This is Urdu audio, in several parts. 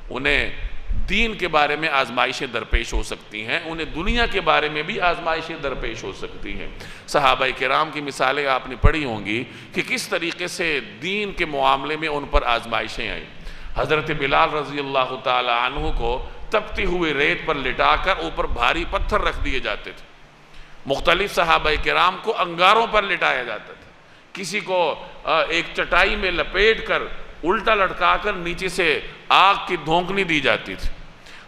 انہیں دین کے بارے میں آزمائشیں درپیش ہو سکتی ہیں، انہیں دنیا کے بارے میں بھی آزمائشیں درپیش ہو سکتی ہیں۔ صحابہ کرام کی مثالیں آپ نے پڑھی ہوں گی کہ کس طریقے سے دین کے معاملے میں ان پر آزمائشیں آئیں۔ حضرت بلال رضی اللہ تعالی عنہ کو تپتی ہوئی ریت پر لٹا کر اوپر بھاری پتھر رکھ دیے جاتے تھے، مختلف صحابہ کرام کو انگاروں پر لٹایا جاتا تھا، کسی کو ایک چٹائی میں لپیٹ کر الٹا لٹکا کر نیچے سے آگ کی دھونکنی دی جاتی تھی۔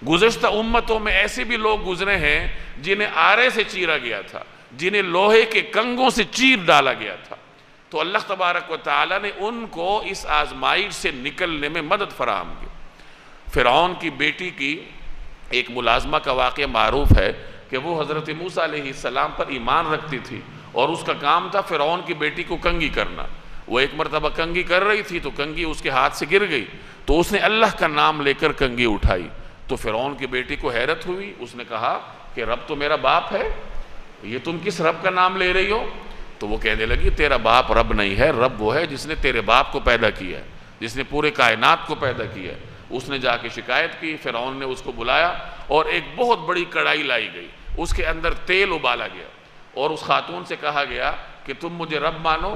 گزشتہ امتوں میں ایسے بھی لوگ گزرے ہیں جنہیں آرے سے چیرا گیا تھا، جنہیں لوہے کے کنگوں سے چیر ڈالا گیا تھا، تو اللہ تبارک و تعالیٰ نے ان کو اس آزمائش سے نکلنے میں مدد فراہم کی۔ فرعون کی بیٹی کی ایک ملازمہ کا واقعہ معروف ہے کہ وہ حضرت موسیٰ علیہ السلام پر ایمان رکھتی تھی اور اس کا کام تھا فرعون کی بیٹی کو کنگھی کرنا۔ وہ ایک مرتبہ کنگھی کر رہی تھی تو کنگھی اس کے ہاتھ سے گر گئی، تو اس نے اللہ کا نام لے کر کنگھی اٹھائی، تو فرعون کی بیٹی کو حیرت ہوئی، اس نے کہا کہ رب تو میرا باپ ہے، یہ تم کس رب کا نام لے رہی ہو؟ تو وہ کہنے لگی تیرا باپ رب نہیں ہے، رب وہ ہے جس نے تیرے باپ کو پیدا کیا ہے، جس نے پورے کائنات کو پیدا کیا ہے۔ اس نے جا کے شکایت کی، فرعون نے اس کو بلایا اور ایک بہت بڑی کڑائی لائی گئی، اس کے اندر تیل ابالا گیا اور اس خاتون سے کہا گیا کہ تم مجھے رب مانو،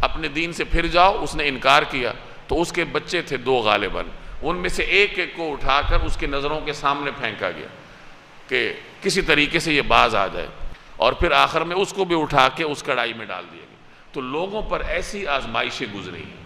اپنے دین سے پھر جاؤ۔ اس نے انکار کیا، تو اس کے بچے تھے دو غالباً، ان میں سے ایک ایک کو اٹھا کر اس کے نظروں کے سامنے پھینکا گیا کہ کسی طریقے سے یہ باز آ جائے، اور پھر آخر میں اس کو بھی اٹھا کے اس کڑائی میں ڈال دیا گیا۔ تو لوگوں پر ایسی آزمائشیں گزری ہیں۔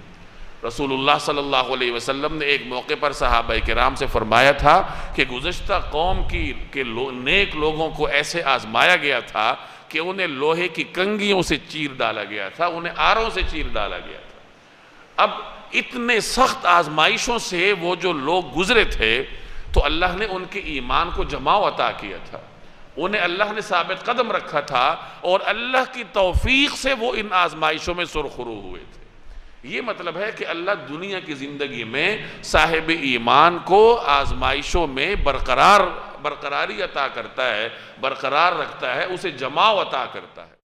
رسول اللہ صلی اللہ علیہ وسلم نے ایک موقع پر صحابہ کرام سے فرمایا تھا کہ گزشتہ قوم کے نیک لوگوں کو ایسے آزمایا گیا تھا کہ انہیں لوہے کی کنگھیوں سے چیر ڈالا گیا تھا، انہیں آروں سے چیر ڈالا گیا تھا۔ اب اتنے سخت آزمائشوں سے وہ جو لوگ گزرے تھے تو اللہ نے ان کے ایمان کو جماؤ عطا کیا تھا، انہیں اللہ نے ثابت قدم رکھا تھا، اور اللہ کی توفیق سے وہ ان آزمائشوں میں سرخرو ہوئے تھے۔ یہ مطلب ہے کہ اللہ دنیا کی زندگی میں صاحب ایمان کو آزمائشوں میں برقراری عطا کرتا ہے، برقرار رکھتا ہے، اسے جماؤ عطا کرتا ہے۔